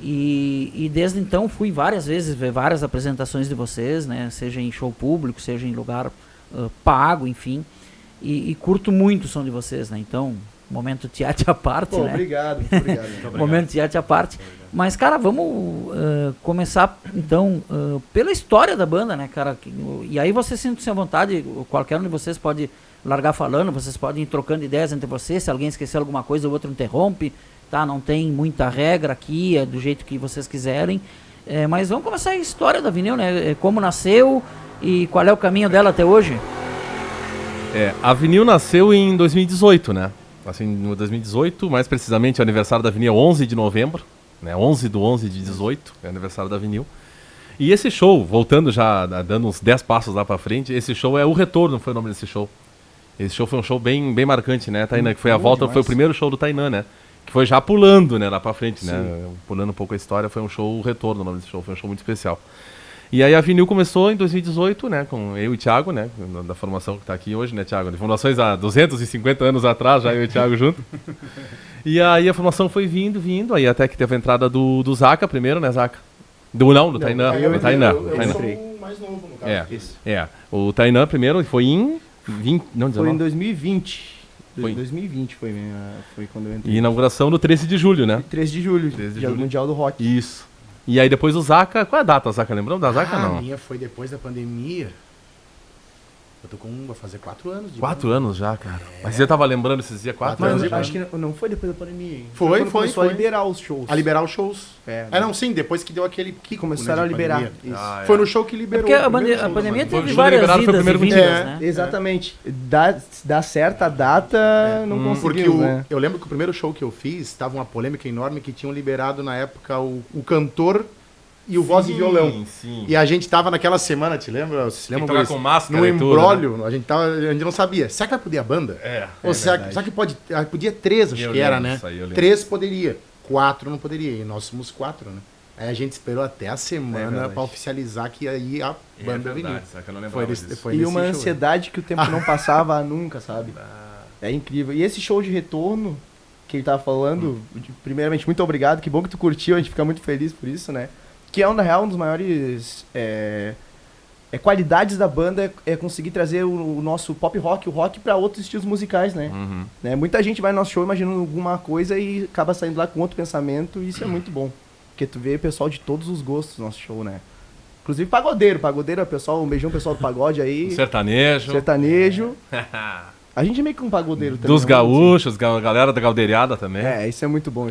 E desde então fui várias vezes ver várias apresentações de vocês, né? Seja em show público, seja em lugar pago, enfim. E curto muito o som de vocês, né? Então, momento teatro à parte, né? Obrigado. Momento teatro à parte. Mas, cara, vamos começar, então, pela história da banda, né, cara? E aí vocês sentem-se à vontade, qualquer um de vocês pode largar falando, vocês podem ir trocando ideias entre vocês, se alguém esquecer alguma coisa, o outro interrompe, tá? Não tem muita regra aqui, é do jeito que vocês quiserem. Mas vamos começar a história da Vinil, né? Como nasceu e qual é o caminho dela até hoje? A Vinil nasceu em 2018, né? Assim, em 2018, mais precisamente, o aniversário da Vinil é 11 de novembro, né? 11 de 11 de 18, é o aniversário da Vinil. E esse show, voltando já, dando uns 10 passos lá pra frente, esse show é O Retorno, foi o nome desse show. Esse show foi um show bem marcante, né, Tainan? Que foi a volta, demais. Foi o primeiro show do Tainan, né? Que foi já pulando, né, lá pra frente, sim, né? Pulando um pouco a história, foi um show, O Retorno, o nome desse show, foi um show muito especial. E aí a Vinil começou em 2018, né, com eu e o Thiago, né, da formação que tá aqui hoje, né, Thiago? De formações há 250 anos atrás, já eu e o Thiago junto. E aí a formação foi vindo, aí até que teve a entrada do Zaca primeiro, né, Zaca? Do Tainan. Eu sou o mais novo, no caso. O Tainan primeiro foi em 19. Foi em 2020. Foi em 2020 foi quando eu entrei. E inauguração no 13 de julho, né? 13 de julho, Dia Mundial do Rock. Isso. E aí depois o Zaca, qual é a data, Zaca? Lembramos da Zaca, não? A minha foi depois da pandemia. Vai fazer 4 anos. 4 anos já, cara. Mas você tava lembrando esses dias 4 anos? Mas acho que não foi depois da pandemia. Foi. Começou a liberar os shows. A liberar os shows. Não, sim, depois que deu aquele que começaram a liberar. Isso. Foi no show que liberou. Porque a pandemia teve várias idas e vindas, né? Exatamente. Dá certa data, não conseguiu, porque eu lembro que o primeiro show que eu fiz, tava uma polêmica enorme que tinham liberado na época o cantor e o voz e violão. Sim. E a gente tava naquela semana, te lembra? Você lembra com máscara no embrólio, tudo, né? a gente não sabia. Será que vai poder a banda? Ou será que podia 3, acho que era, né? 3 poderia, 4 não poderia. E nós somos 4, né? Aí a gente esperou até a semana pra oficializar que aí a banda vinha. E uma ansiedade que o tempo não passava nunca, sabe? É incrível. E esse show de retorno que ele tava falando, primeiramente, muito obrigado. Que bom que tu curtiu, a gente fica muito feliz por isso, né? Que é, na real, um dos maiores qualidades da banda é conseguir trazer o nosso pop rock, o rock, para outros estilos musicais, né? Né? Muita gente vai no nosso show imaginando alguma coisa e acaba saindo lá com outro pensamento, e isso é muito bom. Porque tu vê o pessoal de todos os gostos no nosso show, né? Inclusive pagodeiro, pessoal, um beijão pessoal do pagode aí. Sertanejo. A gente é meio que um pagodeiro também. Dos gaúchos, galera da galdeirada também. Isso é muito bom,